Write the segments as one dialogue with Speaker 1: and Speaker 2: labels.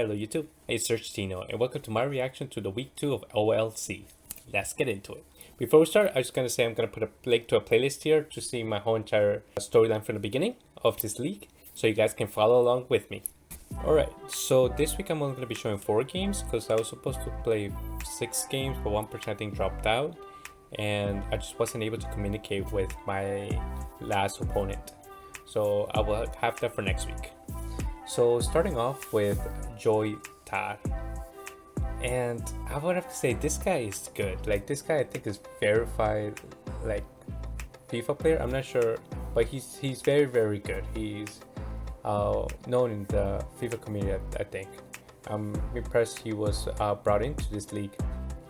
Speaker 1: Hello YouTube, it's Sergtino and welcome to my reaction to the week 2 of OLC. Let's get into it. Before we start, I'm just going to say I'm going to put a link to a playlist here to see my whole entire storyline from the beginning of this league, so you guys can follow along with me. Alright, so this week I'm only going to be showing 4 games because I was supposed to play 6 games, but one person I think dropped out, and I just wasn't able to communicate with my last opponent. So I will have that for next week. So starting off with Joy Tar, and I would have to say this guy is good. Like, this guy I think is verified like FIFA player. I'm not sure, but he's very good. He's known in the FIFA community, I think. I'm impressed he was brought into this league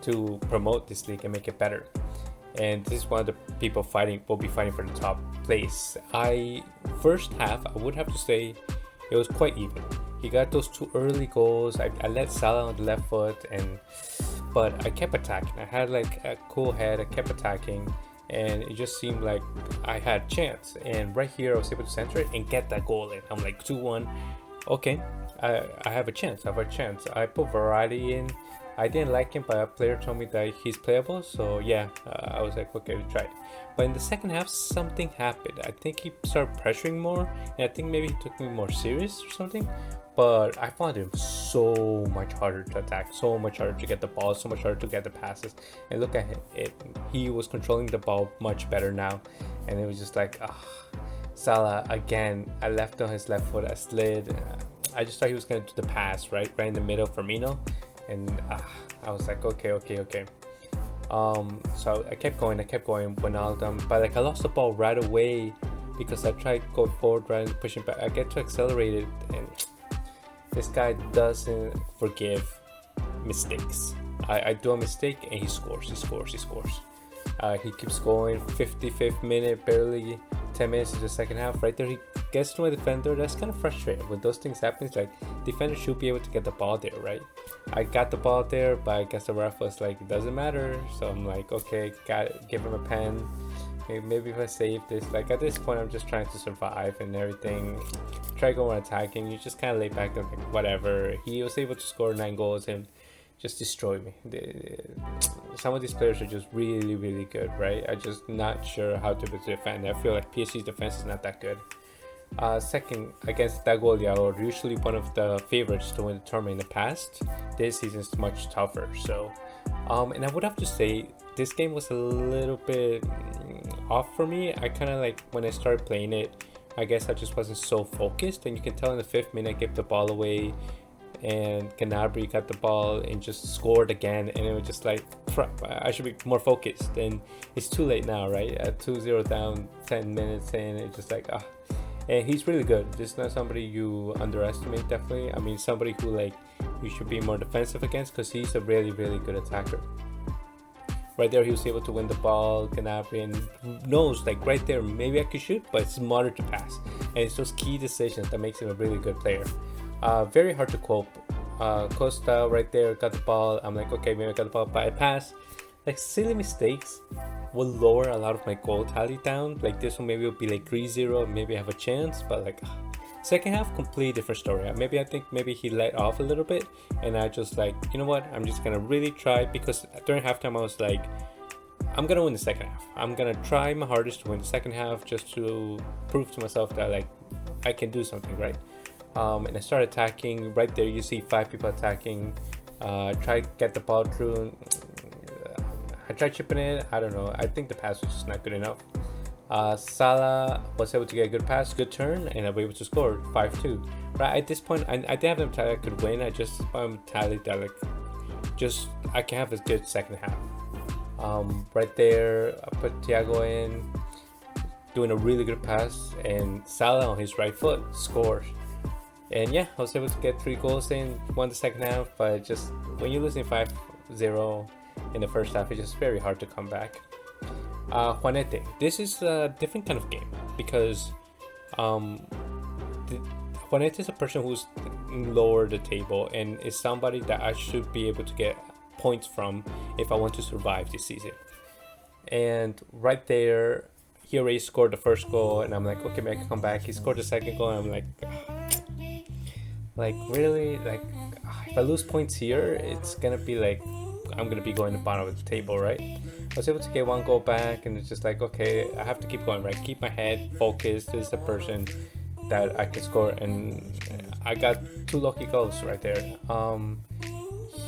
Speaker 1: to promote this league and make it better. And this is one of the people will be fighting for the top place. First half, I would have to say it was quite even. He got those 2 early goals. I let Salah on the left foot, but I kept attacking. I had like a cool head. I kept attacking, and it just seemed like I had chance. And right here, I was able to center it and get that goal in. I'm like 2-1. Okay, I have a chance. I put variety in. I didn't like him, but a player told me that he's playable. So yeah, I was like, okay, we tried. But in the second half, something happened. I think he started pressuring more, and I think maybe he took me more serious or something. But I found him so much harder to attack, so much harder to get the ball, so much harder to get the passes. And look at it, he was controlling the ball much better now. And it was just like, Salah again. I left on his left foot, I slid. I just thought he was going to do the pass right in the middle for Firmino. And I was like, okay. So I kept going, Wijnaldum, but like I lost the ball right away because I tried to go forward rather than pushing back. I get to accelerate it, and this guy doesn't forgive mistakes. I do a mistake and he scores. He keeps going. 55th minute, barely 10 minutes into the second half. Right there, he gets to a defender. That's kind of frustrating when those things happen. It's like, defender should be able to get the ball there, right? I got the ball there, but I guess the ref was like, it doesn't matter. So I'm like, okay, got it. Give him a pen. Maybe if I save this, like at this point, I'm just trying to survive and everything. Try going attacking. You just kind of lay back and like, whatever. He was able to score 9 goals and just destroy me. Some of these players are just really good, right? I'm just not sure how to defend. I feel like PSG's defense is not that good. Second, against Dagolia, usually one of the favorites to win the tournament in the past, this season is much tougher. So, and I would have to say this game was a little bit off for me. I kind of like when I started playing it, I guess I just wasn't so focused, and you can tell in the 5th minute I gave the ball away, and Gnabry got the ball and just scored again, and it was just like, crap, I should be more focused, and it's too late now, right? At 2-0 down, 10 minutes in, it's just like, and he's really good. This is not somebody you underestimate, definitely. I mean, somebody who like you should be more defensive against, because he's a really good attacker. Right there, he was able to win the ball. Gnabry and knows, like right there, maybe I could shoot, but it's smarter to pass. And it's those key decisions that makes him a really good player. Very hard to cope. Costa right there got the ball. I'm like, okay, maybe I got the ball, but I pass. Like, silly mistakes will lower a lot of my goal tally down. Like this one, maybe it'll be like 3-0, maybe I have a chance, but like second half, completely different story. I think maybe he let off a little bit, and I just like, you know what, I'm just gonna really try, because during halftime I was like, I'm gonna win the second half. I'm gonna try my hardest to win the second half, just to prove to myself that like I can do something, right? And I started attacking. Right there, you see 5 people attacking. Try to get the ball through. I tried chipping it. I don't know. I think the pass was just not good enough. Salah was able to get a good pass, good turn, and I was able to score 5-2. Right at this point, I didn't have the mentality I could win. I just mentality that like, just I can have a good second half. Right there, I put Thiago in, doing a really good pass, and Salah on his right foot scores. And yeah, I was able to get 3 goals in, won the second half, but just when you're losing 5-0 in the first half, it's just very hard to come back. Juanete, this is a different kind of game, because Juanete is a person who's lower the table and is somebody that I should be able to get points from if I want to survive this season. And right there, he already scored the first goal, and I'm like, okay, maybe I can come back. He scored the second goal, and I'm like, Like really, like if I lose points here, it's gonna be like I'm gonna be going to the bottom of the table, right? I was able to get one goal back, and it's just like, okay, I have to keep going, right? Keep my head focused. This is the person that I can score, and I got two lucky goals right there.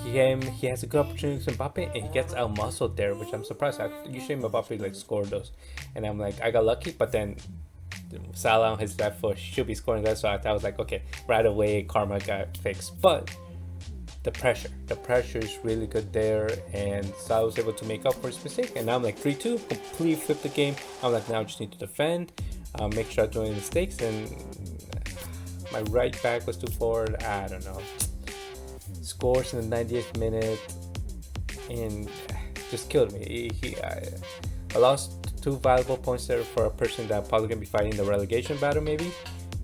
Speaker 1: He has a good opportunity to Mbappe, and he gets out muscled there, which I'm surprised. Usually Mbappe like scored those, and I'm like, I got lucky, but then Salah on his left foot should be scoring that, so I was like, okay, right away karma got fixed. But the pressure is really good there, and Salah was able to make up for his mistake. And now I'm like 3-2, completely flipped the game. I'm like, now I just need to defend, make sure I don't do any mistakes, and my right back was too forward. I don't know. Scores in the 90th minute, and just killed me. I lost two valuable points there for a person that probably gonna be fighting the relegation battle maybe,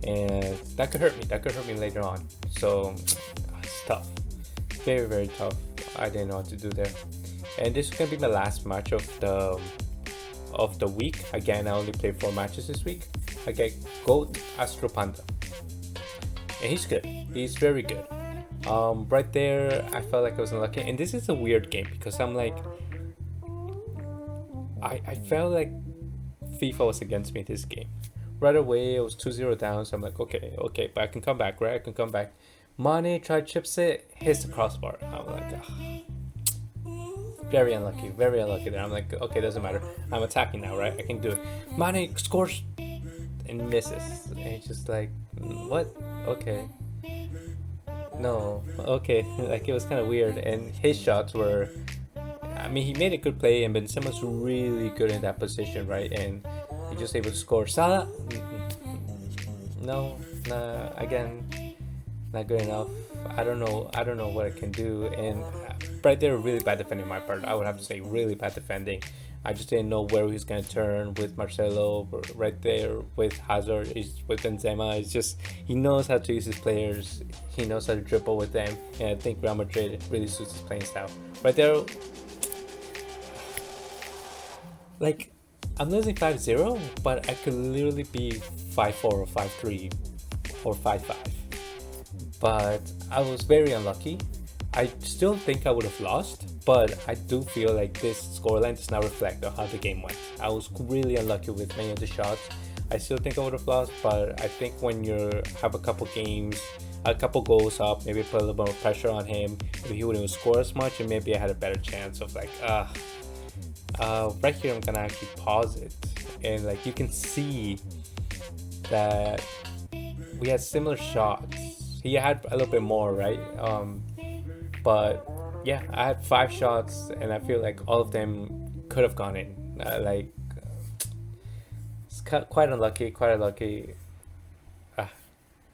Speaker 1: and that could hurt me. That could hurt me later on. So it's tough, very very tough. I didn't know what to do there, and this is gonna be my last match of the week. Again, I only played 4 matches this week. I get Goat Astro Panda, and he's good. He's very good. Right there, I felt like I was unlucky, and this is a weird game because I'm like, I felt like FIFA was against me this game. Right away, I was 2-0 down, so I'm like, okay, but I can come back, right? I can come back. Mane tried chips it, hits the crossbar. I'm like, very unlucky there. I'm like, okay, doesn't matter. I'm attacking now, right? I can do it. Mane scores and misses, and it's just like, what? Okay. No, okay, like it was kind of weird, and his shots were, I mean, he made a good play, and Ben Simmons really good in that position, right? And he just able to score. Salah, no, nah, again, not good enough. I don't know what I can do, and right there, really bad defending on my part. I would have to say really bad defending. I just didn't know where he was going to turn with Marcelo right there, with Hazard, with Benzema. It's just, he knows how to use his players. He knows how to dribble with them. And I think Real Madrid really suits his playing style. Right there, like, I'm losing 5-0, but I could literally be 5-4 or 5-3 or 5-5. But I was very unlucky. I still think I would have lost, but I do feel like this scoreline does not reflect on how the game went. I was really unlucky with many of the shots. I still think I would have lost, but I think when you have a couple games, a couple goals up, maybe put a little more pressure on him, if he wouldn't score as much, and maybe I had a better chance of like, right here I'm gonna actually pause it, and like you can see that we had similar shots. He had a little bit more, right? But yeah, I had 5 shots, and I feel like all of them could have gone in. It's quite unlucky,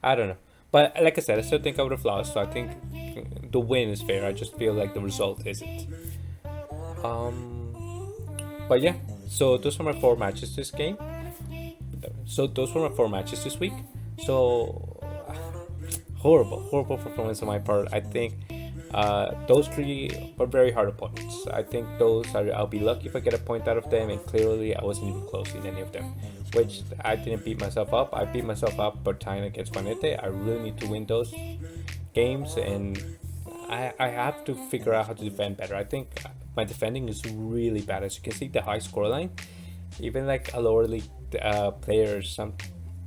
Speaker 1: I don't know. But like I said, I still think I would have lost, so I think the win is fair. I just feel like the result isn't. But yeah, so those were my 4 matches this game. So those were my 4 matches this week. So horrible performance on my part. I think those 3 were very hard opponents. I think I'll be lucky if I get a point out of them, and clearly I wasn't even close in any of them, which I didn't beat myself up. I beat myself up by tying against Juanete. I really need to win those games, and I have to figure out how to defend better. I think my defending is really bad. As you can see, the high scoreline, even like a lower league players,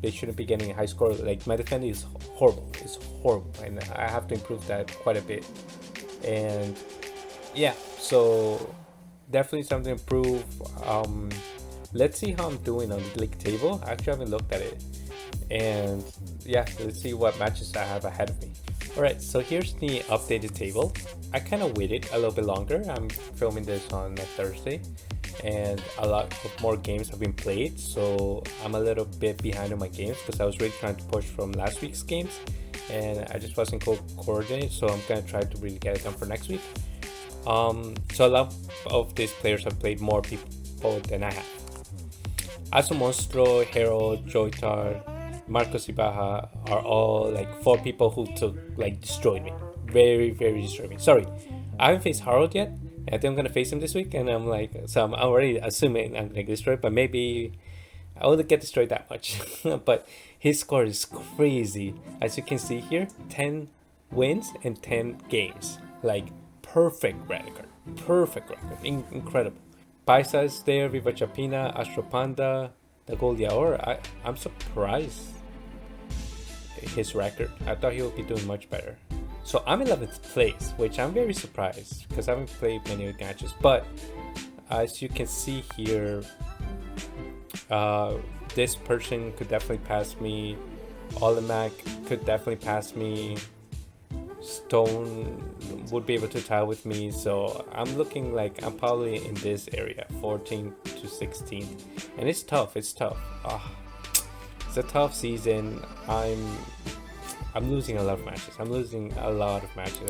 Speaker 1: they shouldn't be getting a high score. Like, my defending is horrible. It's horrible, and I have to improve that quite a bit. And yeah, so definitely something to improve. Let's see how I'm doing on the league table. I actually haven't looked at it, and yeah, let's see what matches I have ahead of me. Alright, so here's the updated table. I kind of waited a little bit longer. I'm filming this on a Thursday, and a lot of more games have been played, so I'm a little bit behind on my games because I was really trying to push from last week's games, and I just wasn't coordinated, so I'm gonna try to really get it done for next week. So a lot of these players have played more people than I have. Aso Monstro, Harold, Joytar, Marcos Ibaha are all like 4 people who destroyed me. Very, very destroyed me. Sorry, I haven't faced Harold yet. I think I'm gonna face him this week, and I'm already assuming I'm gonna get destroyed, but maybe I won't get destroyed that much. But His score is crazy. As you can see here, 10 wins in 10 games. Like, perfect record. Perfect record. Incredible. Paisa is there, Viva Chapina, Astro Panda, the Goleador. I'm surprised his record. I thought he would be doing much better. So I'm 11th place, which I'm very surprised because I haven't played many matches. But as you can see here, this person could definitely pass me. Olimac could definitely pass me. Stone would be able to tie with me. So I'm looking like I'm probably in this area, 14 to 16. And it's tough. It's tough. It's a tough season. I'm losing a lot of matches. I'm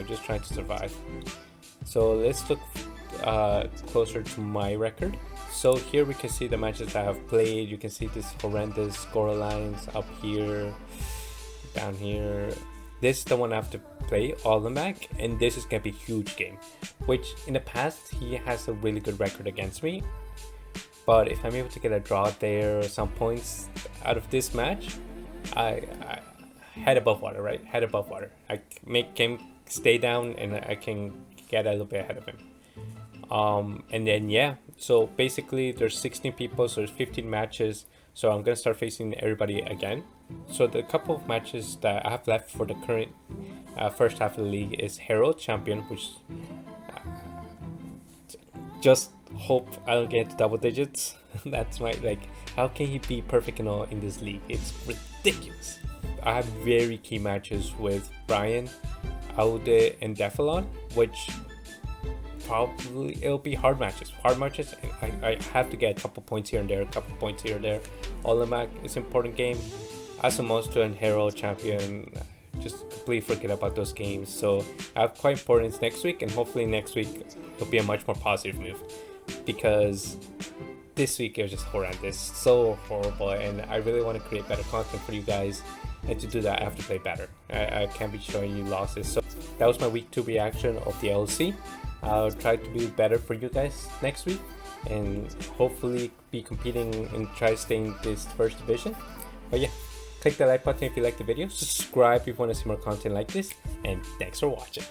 Speaker 1: just trying to survive. So let's look closer to my record. So here we can see the matches that I have played. You can see this horrendous score lines up here, down here. This is the one I have to play, Olimac, and this is gonna be a huge game. Which in the past he has a really good record against me. But if I'm able to get a draw there or some points out of this match, I head above water, right? Head above water. I make him stay down and I can get a little bit ahead of him. And then yeah, so basically there's 16 people, so there's 15 matches. So I'm gonna start facing everybody again. So the couple of matches that I have left for the current first half of the league is Herald Champion, which just hope I'll get to double digits. That's my, like, how can he be perfect in this league? It's ridiculous. I have very key matches with Brian, Aude, and Defalon, which probably it'll be hard matches. And I have to get a couple points here and there, Olimac is an important game. Asamosto and Herald Champion, just completely forget about those games. So I have quite importance next week, and hopefully next week it'll be a much more positive move, because this week it was just horrendous, so horrible, and I really want to create better content for you guys. And to do that, I have to play better. I can't be showing you losses. So that was my week 2 reaction of the OLC. I'll try to do better for you guys next week, and hopefully be competing and try to stay in this first division. But yeah, click the like button if you like the video, subscribe if you want to see more content like this, and thanks for watching.